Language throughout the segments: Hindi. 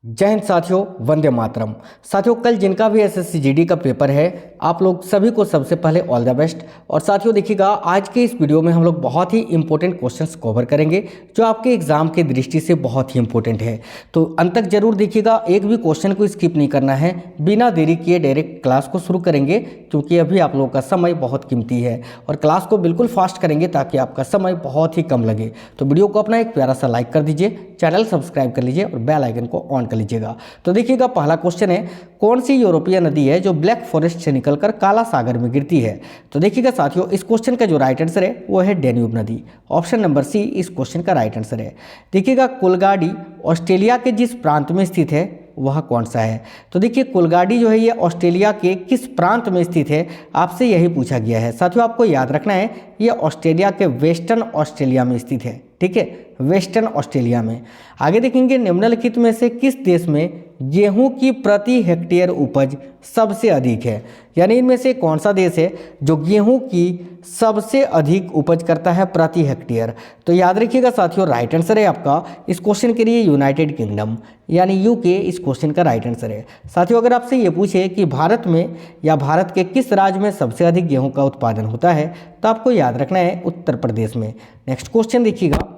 जय हिंद साथियों, वंदे मातरम। साथियों, कल जिनका भी एसएससी जीडी का पेपर है, आप लोग सभी को सबसे पहले ऑल द बेस्ट। और साथियों देखिएगा, आज के इस वीडियो में हम लोग बहुत ही इंपॉर्टेंट क्वेश्चंस कवर करेंगे जो आपके एग्जाम के दृष्टि से बहुत ही इंपॉर्टेंट है। तो अंत तक जरूर देखिएगा, एक भी क्वेश्चन को स्किप नहीं करना है। बिना देरी किए डायरेक्ट क्लास को शुरू करेंगे, क्योंकि अभी आप लोगों का समय बहुत कीमती है और क्लास को बिल्कुल फास्ट करेंगे ताकि आपका समय बहुत ही कम लगे। तो वीडियो को अपना एक प्यारा सा लाइक कर दीजिए, चैनल सब्सक्राइब कर लीजिए और बेल आइकन को ऑन कर लीजिएगा। तो देखिएगा, पहला क्वेश्चन है, कौन सी यूरोपीय नदी है जो ब्लैक फॉरेस्ट से निकलकर काला सागर में गिरती है? तो देखिएगा साथियों, इस क्वेश्चन का जो राइट आंसर है वो है डेन्यूब नदी। ऑप्शन नंबर सी इस क्वेश्चन का राइट आंसर है। देखिएगा, कुलगाड़ी ऑस्ट्रेलिया के जिस प्रांत में स्थित है वह कौन सा है? तो देखिए, कुलगाड़ी जो है ये ऑस्ट्रेलिया के किस प्रांत में स्थित है, आपसे यही पूछा गया है। साथियों, आपको याद रखना है, ये ऑस्ट्रेलिया के वेस्टर्न ऑस्ट्रेलिया में स्थित है। ठीक है, वेस्टर्न ऑस्ट्रेलिया में। आगे देखेंगे, निम्नलिखित में से किस देश में गेहूं की प्रति हेक्टेयर उपज सबसे अधिक है? यानी इनमें से कौन सा देश है जो गेहूं की सबसे अधिक उपज करता है प्रति हेक्टेयर? तो याद रखिएगा साथियों, राइट आंसर है आपका इस क्वेश्चन के लिए यूनाइटेड किंगडम यानी यूके इस क्वेश्चन का राइट आंसर है। साथियों, अगर आपसे ये पूछे कि भारत में या भारत के किस राज्य में सबसे अधिक गेहूं का उत्पादन होता है, तो आपको याद रखना है उत्तर प्रदेश में। नेक्स्ट क्वेश्चन देखिएगा,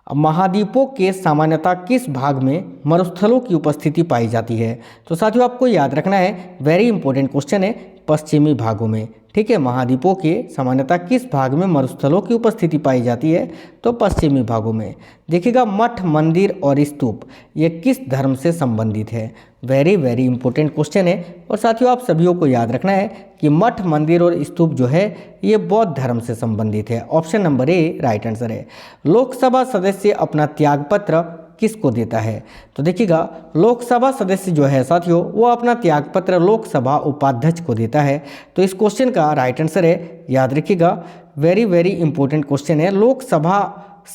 महाद्वीपों के सामान्यतः किस भाग में मरुस्थलों की उपस्थिति पाई जाती है? तो साथियों, आपको याद रखना है, वेरी इंपॉर्टेंट क्वेश्चन है, पश्चिमी भागों में। ठीक है, महाद्वीपों के सामान्यतः किस भाग में मरुस्थलों की उपस्थिति पाई जाती है? तो पश्चिमी भागों में। देखिएगा, मठ, मंदिर और स्तूप ये किस धर्म से संबंधित है? वेरी वेरी इंपॉर्टेंट क्वेश्चन है। और साथियों, आप सभी को याद रखना है कि मठ, मंदिर और स्तूप जो है ये बौद्ध धर्म से संबंधित है। Option number A right answer है। लोकसभा सदस्य अपना त्यागपत्र किसको देता है? तो देखिएगा, लोकसभा सदस्य जो है साथियों वो अपना त्यागपत्र लोकसभा उपाध्यक्ष को देता है। तो इस क्वेश्चन का राइट आंसर है, याद रखिएगा, वेरी वेरी इंपॉर्टेंट क्वेश्चन है। लोकसभा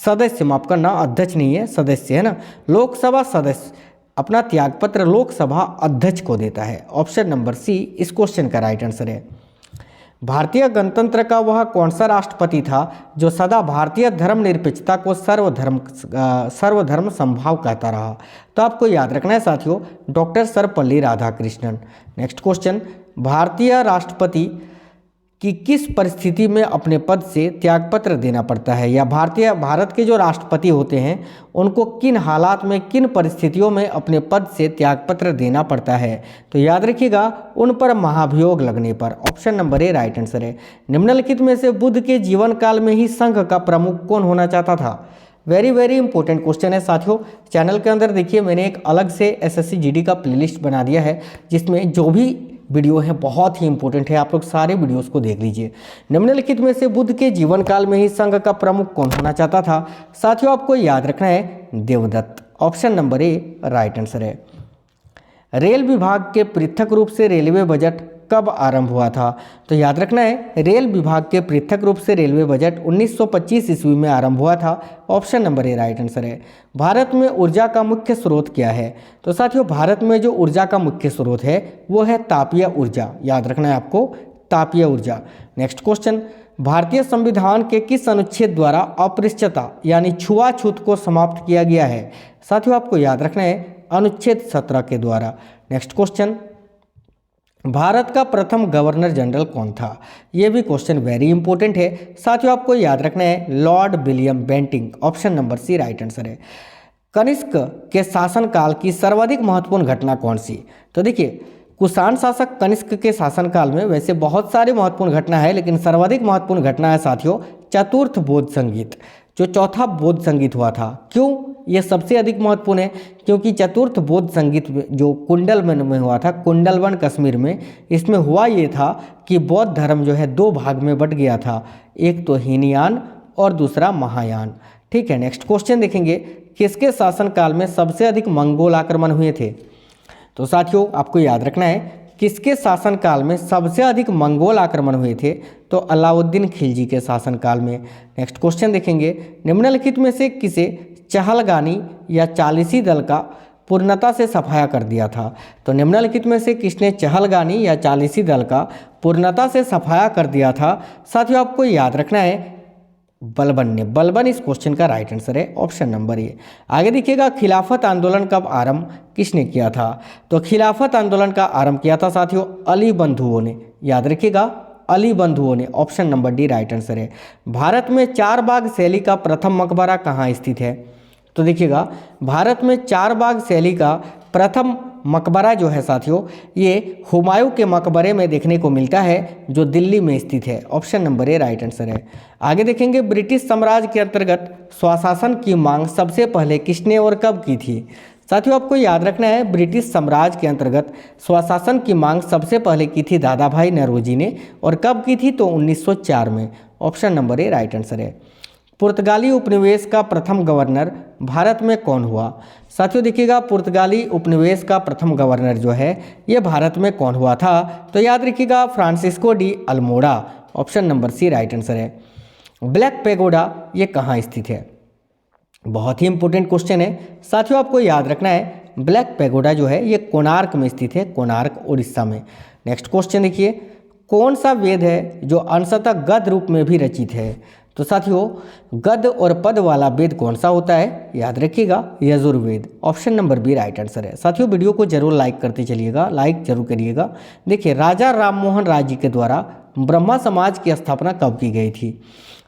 सदस्य, माफ करना, अध्यक्ष नहीं है, सदस्य है ना। लोकसभा सदस्य अपना त्यागपत्र लोकसभा अध्यक्ष को देता है। ऑप्शन नंबर सी इस क्वेश्चन का राइट आंसर है। भारतीय गणतंत्र का वह कौन सा राष्ट्रपति था जो सदा भारतीय धर्मनिरपेक्षता को सर्वधर्म समभाव कहता रहा? तो आपको याद रखना है साथियों, doctor Sarvepalli Radhakrishnan. Next question, भारतीय राष्ट्रपति कि किस परिस्थिति में अपने पद से त्यागपत्र देना पड़ता है, या भारत के जो राष्ट्रपति होते हैं उनको किन हालात में, किन परिस्थितियों में अपने पद से त्यागपत्र देना पड़ता है? तो याद रखिएगा, उन पर महाभियोग लगने पर। Option number A right answer है। निम्नलिखित में से बुद्ध के जीवन काल में ही संघ का प्रमुख कौन होना चाहता था? वेरी वेरी इंपॉर्टेंट क्वेश्चन है साथियों। चैनल के अंदर देखिए, मैंने एक अलग से एसएससी जीडी का प्लेलिस्ट बना दिया है जिसमें जो भी वीडियो है बहुत ही इंपॉर्टेंट है, आप लोग सारे वीडियोस को देख लीजिए। निम्नलिखित में से बुद्ध के जीवन काल में ही संघ का प्रमुख कौन होना चाहता था? साथियों, आपको याद रखना है Devdatt. Option number A right answer है। रेल विभाग के पृथक रूप से रेलवे बजट कब आरंभ हुआ था? तो याद रखना है, रेल विभाग के पृथक रूप से रेलवे बजट 1925 ईस्वी में आरंभ हुआ था। Option number A right answer है। भारत में ऊर्जा का मुख्य स्रोत क्या है? तो साथियों, भारत में जो ऊर्जा का मुख्य स्रोत है वो है तापीय ऊर्जा। याद रखना है आपको, तापीय ऊर्जा। नेक्स्ट क्वेश्चन, भारतीय संविधान के किस अनुच्छेद द्वारा अस्पृश्यता यानी छुआछूत को समाप्त किया गया है? साथियों, आपको याद रखना है, अनुच्छेद 17 के द्वारा। नेक्स्ट क्वेश्चन, भारत का प्रथम गवर्नर जनरल कौन था? यह भी क्वेश्चन वेरी इंपॉर्टेंट है साथियों, आपको याद रखना है, Lord William Bentinck. Option number C right answer है। कनिष्क के शासनकाल की सर्वाधिक महत्वपूर्ण घटना कौन सी? तो देखिए, कुषाण शासक कनिष्क के शासनकाल में वैसे बहुत सारे महत्वपूर्ण घटना है, लेकिन सर्वाधिक महत्वपूर्ण घटना है साथियों चतुर्थ बौद्ध संगीत, जो चौथा बौद्ध संगीत हुआ था। क्यों ये सबसे अधिक महत्वपूर्ण है? क्योंकि चतुर्थ बौद्ध संगीत जो कुंडलवन में हुआ था, कुंडलवन कश्मीर में, इसमें हुआ ये था कि बौद्ध धर्म जो है दो भाग में बट गया था, एक तो हीनयान और दूसरा महायान। ठीक है, नेक्स्ट क्वेश्चन देखेंगे, किसके शासनकाल में सबसे अधिक मंगोल आक्रमण हुए थे? तो साथियों, आपको याद रखना है, किसके शासनकाल में सबसे अधिक मंगोल आक्रमण हुए थे? तो अलाउद्दीन खिलजी के शासनकाल में। नेक्स्ट क्वेश्चन देखेंगे, निम्नलिखित में से किसे चहलगानी या चालीसी दल का पूर्णता से सफाया कर दिया था? तो निम्नलिखित में से किसने चहलगानी या चालीसी दल का पूर्णता से सफाया कर दिया था? साथियों, आपको याद रखना है, बलबन ने। बलबन इस क्वेश्चन का राइट आंसर है, ऑप्शन नंबर ए। आगे देखिएगा, खिलाफत आंदोलन कब आरंभ किसने किया था? तो खिलाफत आंदोलन का आरंभ किया था साथियों अली बंधुओं ने। याद रखिएगा, अली बंधुओं ने, option number D right answer है। भारत में चार बाग शैली का प्रथम मकबरा कहाँ स्थित है? तो देखिएगा, भारत में चार बाग शैली का प्रथम मकबरा जो है साथियों, ये हुमायूं के मकबरे में देखने को मिलता है, जो दिल्ली में स्थित है। Option number A right answer है। आगे देखेंगे, ब्रिटिश साम्राज्य के अंतर्गत स्वशासन की मांग सबसे पहले किसने और कब की थी? साथियों, आपको याद रखना है, ब्रिटिश साम्राज्य के अंतर्गत स्वशासन की मांग सबसे पहले की थी दादा भाई नौरोजी ने, और कब की थी? तो 1904 में। Option number A right answer है। पुर्तगाली उपनिवेश का प्रथम गवर्नर भारत में कौन हुआ? साथियों देखिएगा, पुर्तगाली उपनिवेश का प्रथम गवर्नर जो है ये भारत में कौन हुआ था? तो याद रखिएगा, Francisco de Almeida. Option number C right answer है। ब्लैक पैगोडा ये कहाँ स्थित है? बहुत ही इंपॉर्टेंट क्वेश्चन है साथियों, आपको याद रखना है, ब्लैक पैगोडा जो है ये कोणार्क में स्थित है, कोणार्क उड़ीसा में। नेक्स्ट क्वेश्चन देखिए, कौन सा वेद है जो अंशतः गद्य रूप में भी रचित है? तो साथियों, गद्य और पद वाला वेद कौन सा होता है? याद रखिएगा, Yajurveda. Option number B right answer है। साथियों, वीडियो को जरूर लाइक करते चलिएगा, लाइक जरूर करिएगा। देखिए, राजा राममोहन राय जी के द्वारा ब्रह्मा समाज की स्थापना कब की गई थी?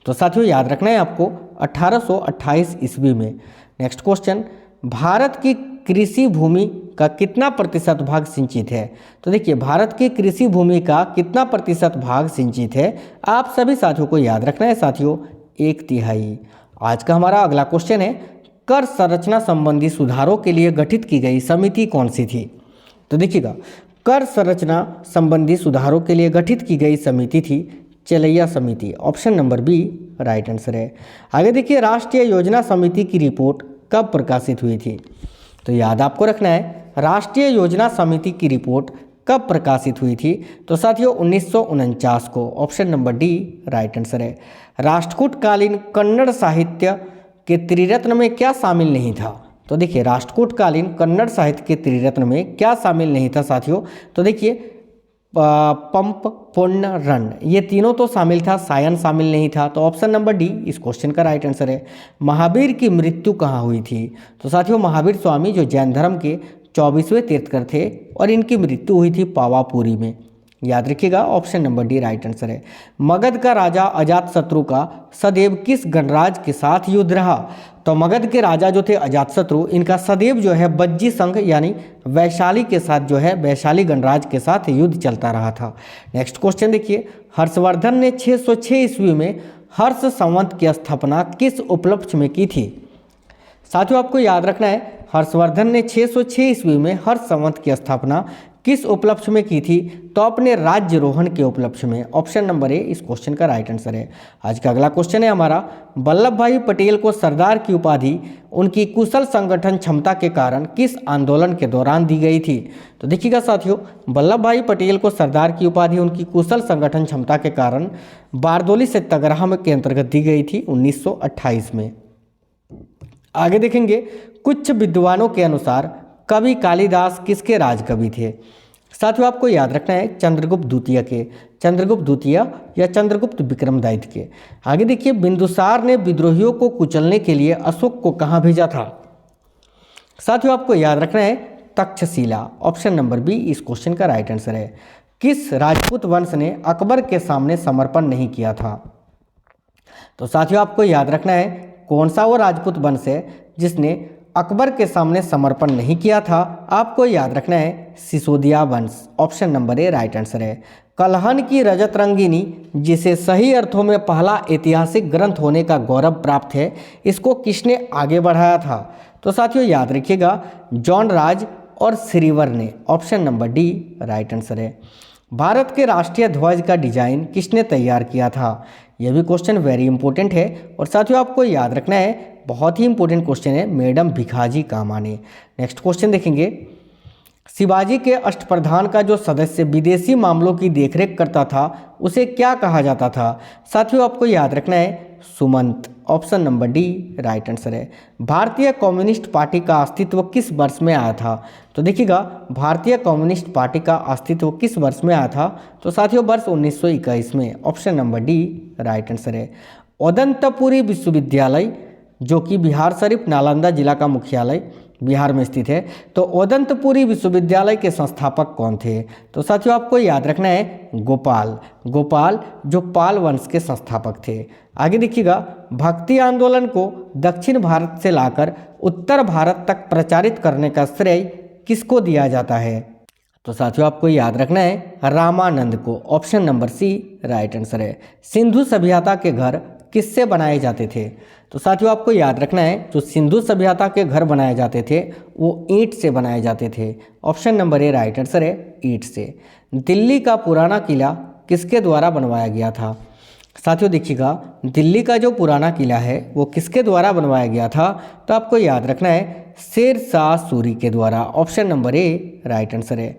तो साथियों, याद रखना है आपको 1828 ईस्वी में। नेक्स्ट क्वेश्चन, भारत की कृषि भूमि का कितना प्रतिशत भाग सिंचित है? तो देखिए, भारत की कृषि भूमि का कितना प्रतिशत भाग सिंचित है? आप सभी साथियों को याद रखना है साथियों, 1/3। आज का हमारा अगला क्वेश्चन है, कर संरचना संबंधी सुधारों के लिए गठित की गई समिति कौन सी थी? तो देखिएगा, कर संरचना संबंधी सुधारों के लिए गठित की गई समिति थी चलैया समिति। Option number B right answer है। आगे देखिए, राष्ट्रीय योजना समिति की रिपोर्ट कब प्रकाशित हुई थी? तो याद आपको रखना है, राष्ट्रीय योजना समिति की रिपोर्ट कब प्रकाशित हुई थी? तो साथियों 1949 को। Option number D right answer है। राष्ट्रकूटकालीन कन्नड़ साहित्य के त्रिरत्न में क्या शामिल नहीं था? तो देखिए, राष्ट्रकूटकालीन कन्नड़ साहित्य के त्रिरत्न में क्या शामिल नहीं था साथियों? तो देखिए, पंप, पुण्य, रण, ये तीनों तो शामिल था, सायन शामिल नहीं था। तो ऑप्शन नंबर डी इस क्वेश्चन का राइट आंसर है। महावीर की मृत्यु कहाँ हुई थी? तो साथियों, महावीर स्वामी जो जैन धर्म के 24वें तीर्थकर थे और इनकी मृत्यु हुई थी पावापुरी में। याद रखिएगा, option number D right answer है। मगध का राजा अजातशत्रु का सदैव किस गणराज के साथ युद्ध रहा? तो मगध के राजा जो थे अजातशत्रु, इनका सदैव जो है बज्जी संघ यानी वैशाली के साथ जो है वैशाली गणराज के साथ युद्ध चलता रहा था। नेक्स्ट क्वेश्चन देखिए, हर्षवर्धन ने 606 ईस्वी में हर्ष संवत की स्थापना किस उपलक्ष्य में की थी? साथियों, आपको याद रखना है, हर्षवर्धन ने 606 ईस्वी में हर्ष संवत की स्थापना किस उपलक्ष्य में की थी? तो अपने राज्यरोहण के उपलक्ष्य में। ऑप्शन नंबर ए इस क्वेश्चन का राइट आंसर है। आज का अगला क्वेश्चन है हमारा, वल्लभ भाई पटेल को सरदार की उपाधि उनकी कुशल संगठन क्षमता के कारण किस आंदोलन के दौरान दी गई थी? तो देखिएगा साथियों, वल्लभ भाई पटेल को सरदार की उपाधि उनकी कुशल संगठन क्षमता के कारण बारदोली सत्याग्रह के अंतर्गत दी गई थी 1928 में। आगे देखेंगे, कुछ विद्वानों के अनुसार कवि कालिदास किसके राजकवि थे? साथियों, आपको याद रखना है, चंद्रगुप्त द्वितीय के, चंद्रगुप्त द्वितीय या चंद्रगुप्त विक्रमोदय के। आगे देखिए, बिंदुसार ने विद्रोहियों को कुचलने के लिए अशोक को कहाँ भेजा था? साथियों, आपको याद रखना है, तक्षशिला। ऑप्शन नंबर बी इस क्वेश्चन का राइट आंसर है। किस राजपूत वंश ने अकबर के सामने समर्पण नहीं किया था? तो साथियों, आपको याद रखना है, कौन सा वो राजपूत वंश है जिसने अकबर के सामने समर्पण नहीं किया था? आपको याद रखना है, सिसोदिया वंश। Option number A right answer है। कल्हन की रजत रंगिनी, जिसे सही अर्थों में पहला ऐतिहासिक ग्रंथ होने का गौरव प्राप्त है, इसको किसने आगे बढ़ाया था? तो साथियों, याद रखिएगा, जॉन राज और श्रीवर ने। Option number D right answer है। भारत के राष्ट्रीय ध्वज का डिजाइन किसने तैयार किया था? यह भी क्वेश्चन वेरी इंपॉर्टेंट है और साथियों आपको याद रखना है, बहुत ही इंपॉर्टेंट क्वेश्चन है, मैडम भिखाजी कामा ने। नेक्स्ट क्वेश्चन देखेंगे, शिवाजी के अष्टप्रधान का जो सदस्य विदेशी मामलों की देखरेख करता था उसे क्या कहा जाता था? साथियों, आपको याद रखना है, Sumant. Option number D right answer है। भारतीय कम्युनिस्ट पार्टी का अस्तित्व किस वर्ष में आया था? तो देखिएगा, भारतीय कम्युनिस्ट पार्टी का अस्तित्व किस वर्ष में आया था? तो साथियों, वर्ष 1921 में। Option number D right answer है। उदंतपुरी विश्वविद्यालय जो कि बिहार शरीफ नालंदा जिला का मुख्यालय बिहार में स्थित है, तो उदंतपुरी विश्वविद्यालय के संस्थापक कौन थे? तो साथियों आपको याद रखना है गोपाल जो पाल वंश के संस्थापक थे। आगे देखिएगा, भक्ति आंदोलन को दक्षिण भारत से लाकर उत्तर भारत तक प्रचारित करने का श्रेय किसको दिया जाता है? तो साथियों आपको याद रखना है रामानंद को। Option number C right answer है। सिंधु सभ्यता के घर किससे बनाए जाते थे? तो साथियों आपको याद रखना है जो सिंधु सभ्यता के घर बनाए जाते थे वो ईंट से बनाए जाते थे। Option number A right answer है, ईंट से। दिल्ली का पुराना किला किसके द्वारा बनवाया गया था? साथियों देखिएगा, दिल्ली का जो पुराना किला है वो किसके द्वारा बनवाया गया था? तो आपको याद रखना है शेर शाह सूरी के द्वारा। Option number A right answer है।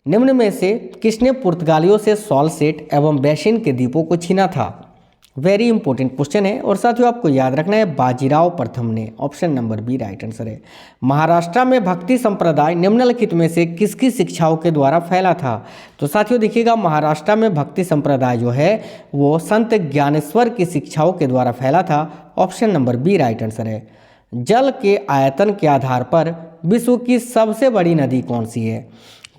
निम्न में से किसने पुर्तगालियों से सॉल्सेट एवं बैसिन के द्वीपों को छीना था? वेरी इंपॉर्टेंट क्वेश्चन है। और साथियों आपको याद रखना है बाजीराव प्रथम ने। Option number B right answer है। महाराष्ट्र में भक्ति संप्रदाय निम्नलिखित में से किसकी शिक्षाओं के द्वारा फैला था? तो साथियों देखिएगा, महाराष्ट्र में भक्ति संप्रदाय जो है वो संत ज्ञानेश्वर की शिक्षाओं के द्वारा फैला था। Option number B right answer है। जल के आयतन के आधार पर विश्व की सबसे बड़ी नदी कौन सी है?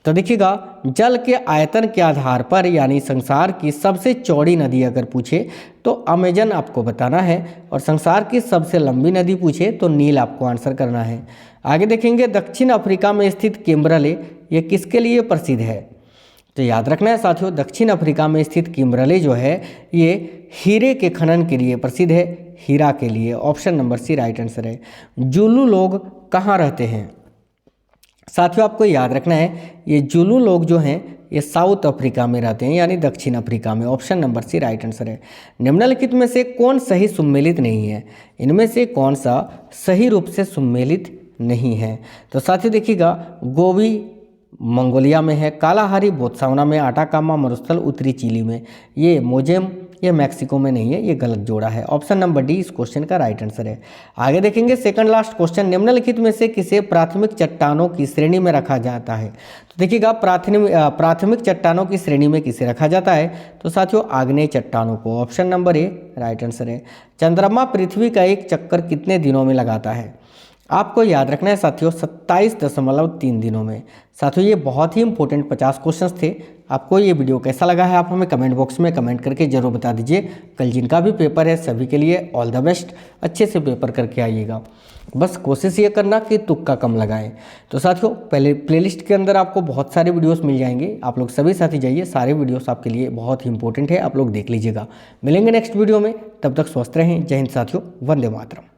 तो देखिएगा, जल के आयतन के आधार पर यानी संसार की सबसे चौड़ी नदी अगर पूछे तो अमेजन आपको बताना है, और संसार की सबसे लंबी नदी पूछे तो नील आपको आंसर करना है। आगे देखेंगे, दक्षिण अफ्रीका में स्थित किम्बरले ये किसके लिए प्रसिद्ध है? तो याद रखना है साथियों, दक्षिण अफ्रीका में स्थित किम्बरले जो है ये हीरे के खनन के लिए प्रसिद्ध है, हीरा के लिए। Option number C right answer है। जुलू लोग कहाँ रहते हैं? साथियों आपको याद रखना है ये जुलू लोग जो हैं ये साउथ अफ्रीका में रहते हैं यानी दक्षिण अफ्रीका में। Option number C right answer है। निम्नलिखित में से कौन सही सुमेलित नहीं है? इनमें से कौन सा सही रूप से सुमेलित नहीं है? तो साथियों देखिएगा, गोबी मंगोलिया में है, कालाहारी बोत्सवाना में, आटाकामा मरुस्थल उत्तरी चिली में, ये मोजेम ये मैक्सिको में नहीं है, ये गलत जोड़ा है। ऑप्शन नंबर डी इस क्वेश्चन का राइट आंसर है। आगे देखेंगे सेकंड लास्ट क्वेश्चन, निम्नलिखित में से किसे प्राथमिक चट्टानों की श्रेणी में रखा जाता है? तो देखिएगा, प्राथमिक चट्टानों की श्रेणी में किसे रखा जाता है? तो साथियों आग्नेय चट्टानों को। Option number A right answer है। चंद्रमा पृथ्वी का एक चक्कर कितने दिनों में लगाता है? आपको याद रखना है साथियों 27.3 दिनों में। साथियों ये बहुत ही इंपॉर्टेंट 50 क्वेश्चंस थे। आपको ये वीडियो कैसा लगा है आप हमें कमेंट बॉक्स में कमेंट करके जरूर बता दीजिए। कल जिनका भी पेपर है सभी के लिए ऑल द बेस्ट, अच्छे से पेपर करके आइएगा। बस कोशिश ये करना कि तुक्का कम लगाएं। तो साथियों पहले प्लेलिस्ट के अंदर आपको बहुत सारे वीडियोस मिल जाएंगे, आप लोग सभी साथी जाइए, सारे वीडियोस आपके लिए बहुत ही इंपॉर्टेंट है, आप लोग देख लीजिएगा। मिलेंगे नेक्स्ट वीडियो में, तब तक स्वस्थ रहें। जय हिंद साथियों, वंदे मातरम।